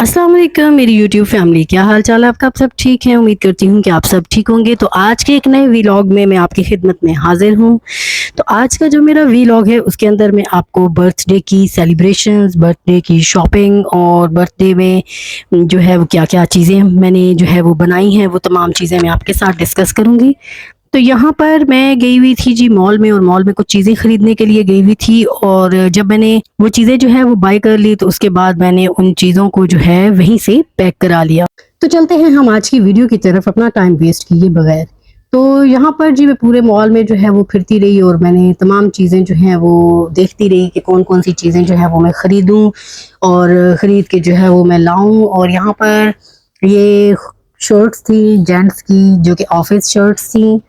अस्सलाम वालेकुम मेरी यूट्यूब फैमिली, क्या हाल चाल है आपका? आप सब ठीक हैं? उम्मीद करती हूँ कि आप सब ठीक होंगे। तो आज के एक नए व्लॉग में मैं आपकी खिदमत में हाजिर हूँ। तो आज का जो मेरा व्लॉग है उसके अंदर मैं आपको बर्थडे की सेलिब्रेशंस, बर्थडे की शॉपिंग और बर्थडे में जो है वो क्या-क्या चीज़ें मैंने जो है वो बनाई हैं, वो तमाम चीज़ें मैं आपके साथ डिस्कस करूँगी। तो यहाँ पर मैं गई हुई थी जी मॉल में, और मॉल में कुछ चीज़ें खरीदने के लिए गई हुई थी, और जब मैंने वो चीज़ें जो है वो बाय कर ली, तो उसके बाद मैंने उन चीज़ों को जो है वहीं से पैक करा लिया। तो चलते हैं हम आज की वीडियो की तरफ अपना टाइम वेस्ट किए बगैर। तो यहाँ पर जी मैं पूरे मॉल में जो है वो फिरती रही, और मैंने तमाम चीज़ें जो हैं वो देखती रही कि कौन-कौन सी चीज़ें जो है वो मैं खरीदूँ और खरीद के जो है वो मैं लाऊँ। और यहाँ पर ये शर्ट्स थी जेंट्स की, जो कि ऑफिस शर्ट्स थी।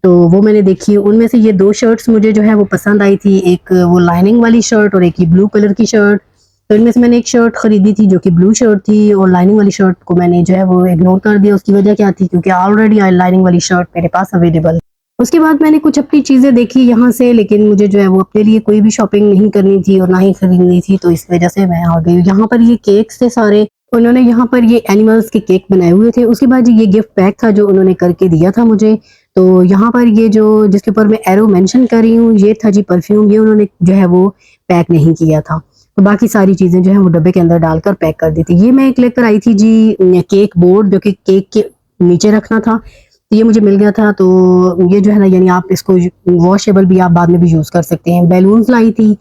तो वो मैंने देखी, उनमें से ये 2 शर्ट्स मुझे जो है वो पसंद आई थी, एक वो लाइनिंग वाली शर्ट और एक ये ब्लू कलर की शर्ट। तो इनमें से मैंने एक शर्ट खरीदी थी जो कि ब्लू शर्ट थी, और लाइनिंग वाली शर्ट को मैंने जो है वो इग्नोर कर दिया। उसकी वजह क्या थी, क्योंकि ऑलरेडी लाइनिंग वाली शर्ट मेरे पास अवेलेबल। उसके बाद मैंने कुछ अपनी चीज़ें देखी यहाँ से, लेकिन मुझे जो है वो अपने लिए कोई भी शॉपिंग नहीं करनी थी और ना ही खरीदनी थी, तो इस वजह से मैं आ गई। यहाँ पर ये केक्स थे सारे, उन्होंने यहाँ पर ये एनिमल्स के केक बनाए हुए थे। उसके बाद ये गिफ्ट पैक था जो उन्होंने करके दिया था मुझे। तो यहाँ पर ये जो जिसके ऊपर मैं एरो मेंशन कर रही हूँ, ये था जी परफ्यूम। ये उन्होंने जो है वो पैक नहीं किया था। तो बाकी सारी चीज़ें जो है वो डब्बे के अंदर डालकर पैक कर दी थी। ये मैं एक लेकर आई थी जी केक बोर्ड, जो कि केक के नीचे रखना था। तो ये मुझे मिल गया था। तो ये जो है ना, यानी आप इसको वॉशेबल भी आप बाद में भी यूज़ कर सकते हैं। बैलून्स लाई थी,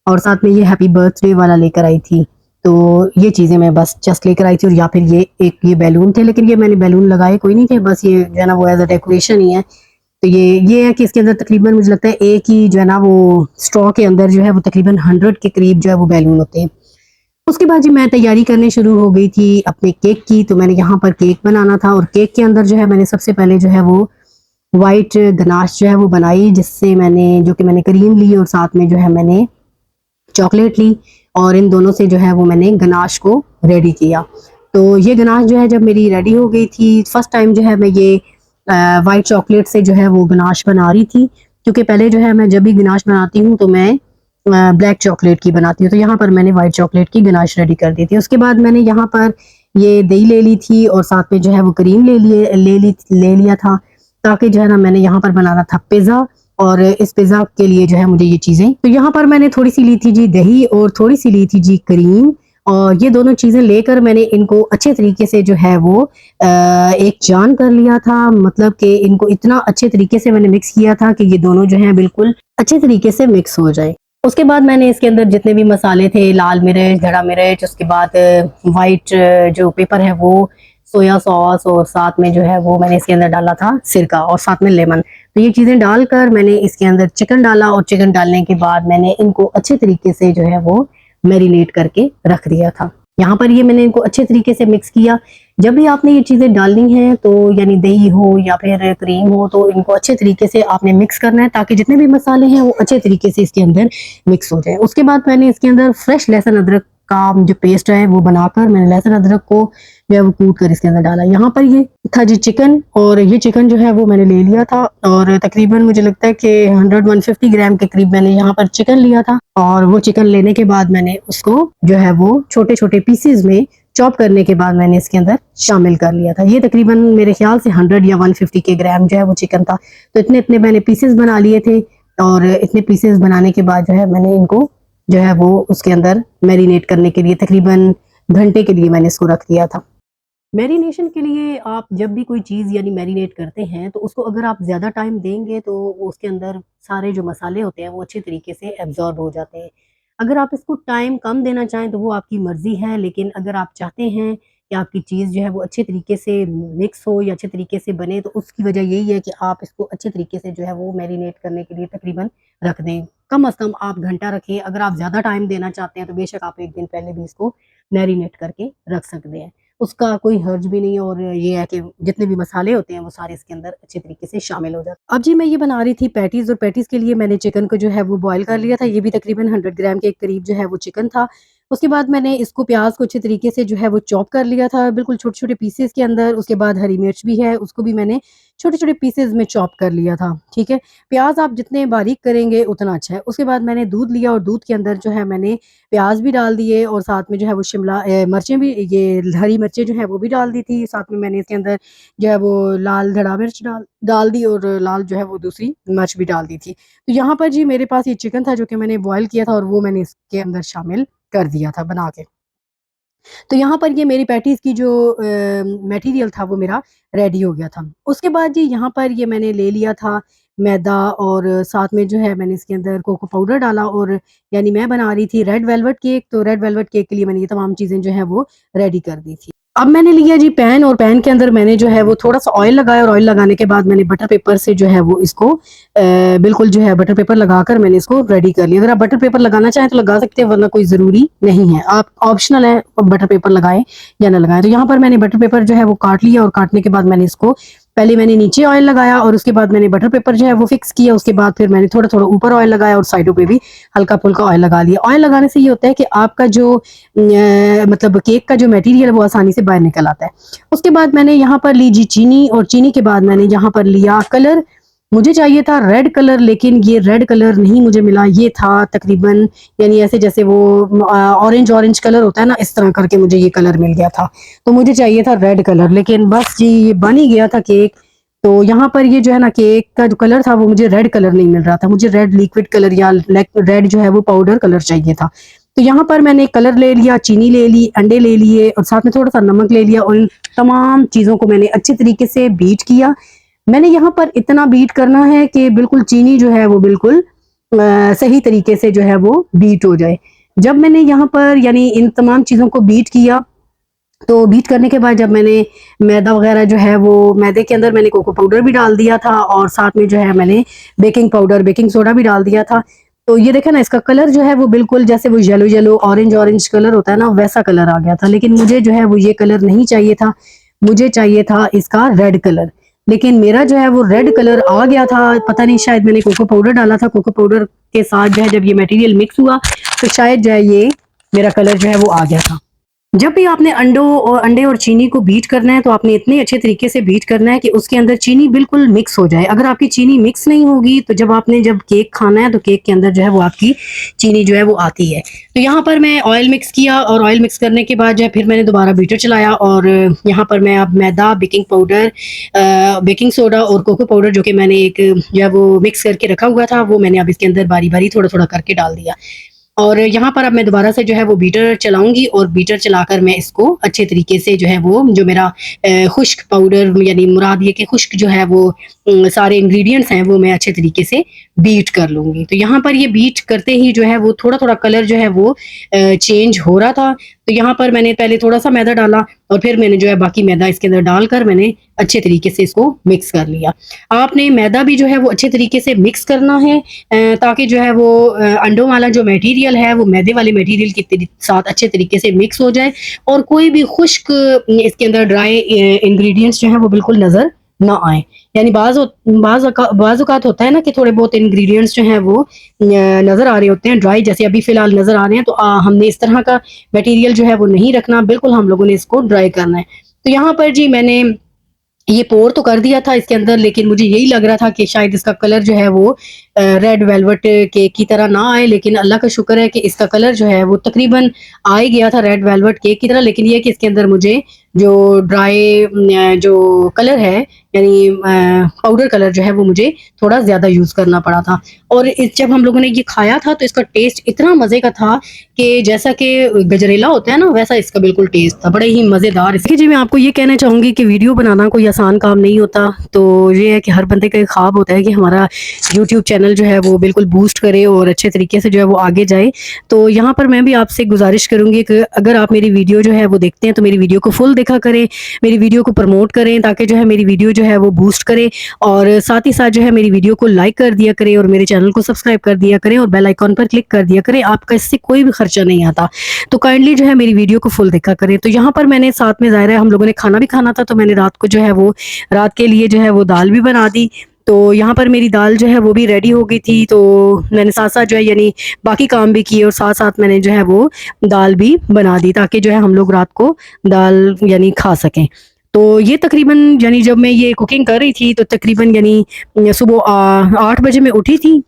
और साथ में ये हैप्पी बर्थडे वाला लेकर आई थी। तो ये चीज़ें मैं बस जस्ट लेकर आई थी, और या फिर ये बैलून थे, लेकिन ये मैंने बैलून लगाए कोई नहीं थे, बस ये जो है ना वो एज़ अ डेकोरेशन ही है। तो ये है कि इसके अंदर तकरीबन मुझे लगता है एक ही जो है ना वो स्ट्रॉ के अंदर जो है वो तकरीबन 100 के करीब जो है वो बैलून होते हैं। उसके बाद जी मैं तैयारी करने शुरू हो गई थी अपने केक की। तो मैंने यहाँ पर केक बनाना था, और केक के अंदर जो है मैंने सबसे पहले जो है वो व्हाइट गनाश जो है वो बनाई, जिससे मैंने क्रीम ली और साथ में जो है मैंने चॉकलेट ली, और इन दोनों से जो है वो मैंने गनाश को रेडी किया। तो ये गनाश जो है जब मेरी रेडी हो गई थी, फर्स्ट टाइम जो है मैं ये व्हाइट चॉकलेट से जो है वो गनाश बना रही थी, क्योंकि पहले जो है मैं जब भी गनाश बनाती हूँ तो मैं ब्लैक चॉकलेट की बनाती हूँ। तो यहाँ पर मैंने व्हाइट चॉकलेट की गनाश रेडी कर दी थी। उसके बाद मैंने यहाँ पर ये दही ले ली थी, और साथ में जो है वो क्रीम ले लिया था, ताकि जो है ना मैंने यहाँ पर बनाना था पिज़्ज़ा। और इस पिज़्ज़ा के लिए जो है मुझे ये चीज़ें, तो यहाँ पर मैंने थोड़ी-सी ली थी जी दही, और थोड़ी-सी ली थी जी क्रीम, और ये दोनों चीज़ें लेकर मैंने इनको अच्छे तरीके से जो है वो एक जान कर लिया था। मतलब कि इनको इतना अच्छे तरीके से मैंने मिक्स किया था कि ये दोनों जो हैं बिल्कुल अच्छे तरीके से मिक्स हो जाए। उसके बाद मैंने इसके अंदर जितने भी मसाले थे, लाल मिर्च, धड़ा मिर्च, उसके बाद व्हाइट जो पेपर है वो, सोया सॉस, और साथ में जो है वो मैंने इसके अंदर डाला था सिरका, और साथ में लेमन। तो ये चीज़ें डालकर मैंने इसके अंदर चिकन डाला, और चिकन डालने के बाद मैंने इनको अच्छे तरीके से जो है वो मैरिनेट करके रख दिया था। यहाँ पर ये मैंने इनको अच्छे तरीके से मिक्स किया। जब भी आपने ये चीज़ें डालनी हैं, तो यानी दही हो या फिर क्रीम हो, तो इनको अच्छे तरीके से आपने मिक्स करना है, ताकि जितने भी मसाले हैं वो अच्छे तरीके से इसके अंदर मिक्स हो जाए। उसके बाद मैंने इसके अंदर फ्रेश लहसुन अदरक का जो पेस्ट है वो बनाकर मैंने लहसुन अदरक को जो है वो कूट कर इसके अंदर डाला। यहाँ पर ये था जी चिकन, और ये चिकन जो है वो मैंने ले लिया था, और तकरीबन मुझे लगता है कि 100-150 ग्राम के करीब मैंने यहाँ पर चिकन लिया था। और वो चिकन लेने के बाद मैंने उसको जो है वो छोटे-छोटे पीसेस में चॉप करने के बाद मैंने इसके अंदर शामिल कर लिया था। ये तकरीबन मेरे ख्याल से 100 या 150 के ग्राम जो है वो चिकन था। तो इतने-इतने मैंने पीसेस बना लिए थे, और इतने पीसेस बनाने के बाद जो है मैंने इनको जो है वो उसके अंदर मैरिनेट करने के लिए तकरीबन घंटे के लिए मैंने इसको रख दिया था। मैरिनेशन के लिए आप जब भी कोई चीज़ यानी मैरिनेट करते हैं, तो उसको अगर आप ज़्यादा टाइम देंगे, तो उसके अंदर सारे जो मसाले होते हैं वो अच्छे तरीके से एब्ज़ॉर्ब हो जाते हैं। अगर आप इसको टाइम कम देना चाहें तो वो आपकी मर्ज़ी है, लेकिन अगर आप चाहते हैं कि आपकी चीज़ जो है वो अच्छे तरीके से मिक्स हो या अच्छे तरीके से बने, तो उसकी वजह यही है कि आप इसको अच्छे तरीके से जो है वो मैरिनेट करने के लिए तकरीबन रख दें। कम से कम आप घंटा रखें। अगर आप ज़्यादा टाइम देना चाहते हैं, तो बेशक आप 1 दिन पहले भी इसको मैरिनेट करके रख सकते हैं। उसका कोई हर्ज भी नहीं है, और ये है कि जितने भी मसाले होते हैं वो सारे इसके अंदर अच्छे तरीके से शामिल हो जाते हैं। अब जी मैं ये बना रही थी पैटीज़, और पैटीज़ के लिए मैंने चिकन को जो है वो बॉयल कर लिया था। ये भी तकरीबन 100 ग्राम के करीब जो है वो चिकन था, उसके बाद मैंने इसको प्याज को अच्छे तरीके से जो है वो चॉप कर लिया था बिल्कुल छोटे-छोटे पीसेस के अंदर। उसके बाद हरी मिर्च भी है, उसको भी मैंने छोटे-छोटे पीसेस में चॉप कर लिया था, ठीक है। प्याज आप जितने बारीक करेंगे उतना अच्छा है। उसके बाद मैंने दूध लिया और दूध के अंदर जो है मैंने प्याज भी डाल दिए और साथ में जो है वो शिमला मिर्चें भी, ये हरी मिर्चें जो है वो भी डाल दी थी। साथ में मैंने इसके अंदर जो है वो लाल धड़ा मिर्च डाल डाल दी और लाल जो है वो दूसरी मिर्च भी डाल दी थी। तो यहाँ पर जी मेरे पास ये चिकन था जो कि मैंने बॉयल किया था और वो मैंने इसके अंदर शामिल कर दिया था बना के। तो यहाँ पर ये मेरी पैटीज़ की जो मटेरियल था वो मेरा रेडी हो गया था। उसके बाद जी यहाँ पर ये मैंने ले लिया था मैदा और साथ में जो है मैंने इसके अंदर कोको पाउडर डाला और यानी मैं बना रही थी रेड वेलवेट केक, तो रेड वेलवेट केक के लिए मैंने ये तमाम चीज़ें जो हैं वो रेडी कर दी थी। अब मैंने लिया जी पैन और पैन के अंदर मैंने जो है वो थोड़ा-सा ऑयल लगाया और ऑयल लगाने के बाद मैंने बटर पेपर से जो है वो इसको बिल्कुल जो है बटर पेपर लगाकर मैंने इसको रेडी कर लिया। अगर आप बटर पेपर लगाना चाहें तो लगा सकते हैं वरना कोई ज़रूरी नहीं है। आप ऑप्शनल है बटर पेपर लगाएँ या ना लगाएँ। तो यहाँ पर मैंने बटर पेपर जो है वो काट लिया और काटने के बाद मैंने इसको पहले मैंने नीचे ऑयल लगाया और उसके बाद मैंने बटर पेपर जो है वो फिक्स किया। उसके बाद फिर मैंने थोड़ा-थोड़ा ऊपर ऑयल लगाया और साइडों पे भी हल्का-फुल्का ऑयल लगा लिया। ऑयल लगाने से ये होता है कि आपका जो मतलब केक का जो मटेरियल है वो आसानी से बाहर निकल आता है। उसके बाद मैंने यहाँ पर ली जी चीनी और चीनी के बाद मैंने यहाँ पर लिया कलर। मुझे चाहिए था रेड कलर लेकिन ये रेड कलर नहीं मुझे मिला। ये था तकरीबन यानी ऐसे जैसे वो ऑरेंज ऑरेंज कलर होता है ना, इस तरह करके मुझे ये कलर मिल गया था। तो मुझे चाहिए था रेड कलर लेकिन बस जी ये बन ही गया था केक। तो यहाँ पर ये जो है ना केक का जो कलर था वो मुझे रेड कलर नहीं मिल रहा था। मुझे रेड लिक्विड कलर या रेड जो है वो पाउडर कलर चाहिए था। तो यहाँ पर मैंने कलर ले लिया, चीनी ले ली, अंडे ले लिए और साथ में थोड़ा-सा नमक ले लिया और इन तमाम चीज़ों को मैंने अच्छे तरीके से बीट किया। मैंने यहाँ पर इतना बीट करना है कि बिल्कुल चीनी जो है वो बिल्कुल सही तरीके से जो है वो बीट हो जाए। जब मैंने यहाँ पर यानी इन तमाम चीज़ों को बीट किया, तो बीट करने के बाद जब मैंने मैदा वगैरह जो है वो मैदे के अंदर मैंने कोको पाउडर भी डाल दिया था और साथ में जो है मैंने बेकिंग पाउडर, बेकिंग सोडा भी डाल दिया था। तो ये देखें ना इसका कलर जो है वो बिल्कुल जैसे वो येलो-येलो, ऑरेंज-ऑरेंज कलर होता है ना वैसा कलर आ गया था। लेकिन मुझे जो है वो ये कलर नहीं चाहिए था, मुझे चाहिए था इसका रेड कलर। लेकिन मेरा जो है वो रेड कलर आ गया था, पता नहीं शायद मैंने कोको पाउडर डाला था, कोको पाउडर के साथ जो है जब ये मटेरियल मिक्स हुआ तो शायद जो है ये मेरा कलर जो है वो आ गया था। जब भी आपने अंडे और चीनी को बीट करना है तो आपने इतने अच्छे तरीके से बीट करना है कि उसके अंदर चीनी बिल्कुल मिक्स हो जाए। अगर आपकी चीनी मिक्स नहीं होगी तो जब केक खाना है तो केक के अंदर जो है वो आपकी चीनी जो है वो आती है। तो यहाँ पर मैं ऑयल मिक्स किया और ऑयल मिक्स करने के बाद जो है फिर मैंने दोबारा बीटर चलाया और यहाँ पर मैं अब मैदा, बेकिंग पाउडर, बेकिंग सोडा और कोको पाउडर जो कि मैंने एक जो है वो मिक्स करके रखा हुआ था वो मैंने अब इसके अंदर बारी-बारी थोड़ा-थोड़ा करके डाल दिया। और यहाँ पर अब मैं दोबारा से जो है वो बीटर चलाऊँगी और बीटर चलाकर मैं इसको अच्छे तरीके से जो है वो जो मेरा खुश्क पाउडर यानी मुराद ये कि खुश्क जो है वो सारे इंग्रेडिएंट्स हैं वो मैं अच्छे तरीके से बीट कर लूँगी। तो यहाँ पर ये बीट करते ही जो है वो थोड़ा-थोड़ा कलर जो है वो चेंज हो रहा था। तो यहाँ पर मैंने पहले थोड़ा-सा मैदा डाला और फिर मैंने जो है बाकी मैदा इसके अंदर डालकर मैंने अच्छे तरीके से इसको मिक्स कर लिया। आपने मैदा भी जो है वो अच्छे तरीके से मिक्स करना है ताकि जो है वो अंडों वाला जो मटेरियल है वो मैदे वाले मटेरियल के साथ अच्छे तरीके से मिक्स हो जाए और कोई भी खुश्क इसके अंदर ड्राई इंग्रेडिएंट्स जो हैं वो बिल्कुल नज़र ना आए। यानी बाज़ औक़ात होता है ना कि थोड़े बहुत इंग्रेडिएंट्स जो हैं वो नज़र आ रहे होते हैं ड्राई, जैसे अभी फ़िलहाल नज़र आ रहे हैं, तो हमने इस तरह का मटेरियल जो है वो नहीं रखना, बिल्कुल हम लोगों ने इसको ड्राई करना है। तो यहाँ पर जी मैंने ये पोर तो कर दिया था इसके अंदर, लेकिन मुझे यही लग रहा था कि शायद इसका कलर जो है वो रेड वेलवेट केक की तरह ना आए, लेकिन अल्लाह का शुक्र है कि इसका कलर जो है वो तकरीबन आ ही गया था रेड वेलवेट केक की तरह। लेकिन ये है कि इसके अंदर मुझे जो ड्राई जो कलर है यानी पाउडर कलर जो है वो मुझे थोड़ा ज़्यादा यूज़ करना पड़ा था। और जब हम लोगों ने ये खाया था तो इसका टेस्ट इतना मज़े का था कि जैसा कि गजरेला होता है ना वैसा इसका बिल्कुल टेस्ट था, बड़े ही मज़ेदार। इसके जी मैं आपको ये कहना चाहूँगी कि वीडियो बनाना कोई आसान काम नहीं होता। तो ये है कि हर बंदे का एक ख्वाब होता है कि हमारा यूट्यूब चैनल जो है वो बिल्कुल बूस्ट करे और अच्छे तरीके से जो है वो आगे जाए। तो यहाँ पर मैं भी आपसे गुजारिश करूँगी कि अगर आप मेरी वीडियो जो है वो देखते हैं तो मेरी वीडियो को फुल देखा करें, मेरी वीडियो को प्रमोट करें ताकि जो है मेरी वीडियो जो है वो बूस्ट करे और साथ ही साथ जो है मेरी वीडियो को लाइक कर दिया करें और मेरे चैनल को सब्सक्राइब कर दिया करें और बेल आइकॉन पर क्लिक कर दिया करें। आपका इससे कोई भी खर्चा नहीं आता, तो काइंडली जो है मेरी वीडियो को फुल देखा करें। तो यहाँ पर मैंने साथ में ज़ाहिर है हम लोगों ने खाना भी खाना था, तो मैंने रात को जो है वो रात के लिए जो है वो दाल भी बना दी। तो यहाँ पर मेरी दाल जो है वो भी रेडी हो गई थी, तो मैंने साथ-साथ जो है यानी बाकी काम भी किए और साथ-साथ मैंने जो है वो दाल भी बना दी, ताकि जो है हम लोग रात को दाल यानी खा सकें। तो ये तकरीबन यानी जब मैं ये कुकिंग कर रही थी तो तकरीबन यानी सुबह 8 बजे मैं उठी थी,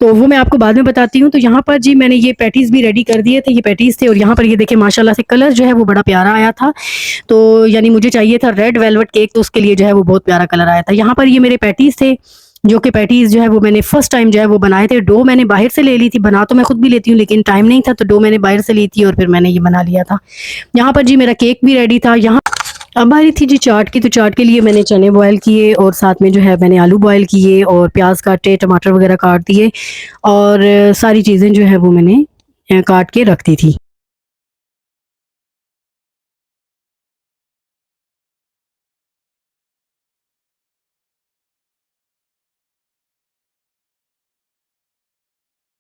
तो वो मैं आपको बाद में बताती हूँ। तो यहाँ पर जी मैंने ये पैटीज़ भी रेडी कर दिए थे, ये पैटीज़ थे और यहाँ पर ये देखिए माशाल्लाह से कलर जो है वो बड़ा प्यारा आया था। तो यानी मुझे चाहिए था रेड वेलवेट केक, तो उसके लिए जो है वो बहुत प्यारा कलर आया था। यहाँ पर ये मेरे पैटीज़ थे, जो कि पैटीज़ जो है वो मैंने फर्स्ट टाइम जो है वो बनाए थे। डो मैंने बाहर से ले ली थी, बना तो मैं खुद भी लेती हूँ लेकिन टाइम नहीं था, तो डो मैंने बाहर से ली थी और फिर मैंने ये बना लिया था। यहाँ पर जी मेरा केक भी रेडी था। यहाँ अब आ रही थी जी चाट की, तो चाट के लिए मैंने चने बॉयल किए और साथ में जो है मैंने आलू बॉयल किए और प्याज काटे, टमाटर वगैरह काट दिए और सारी चीज़ें जो है वो मैंने काट के रख दी थी।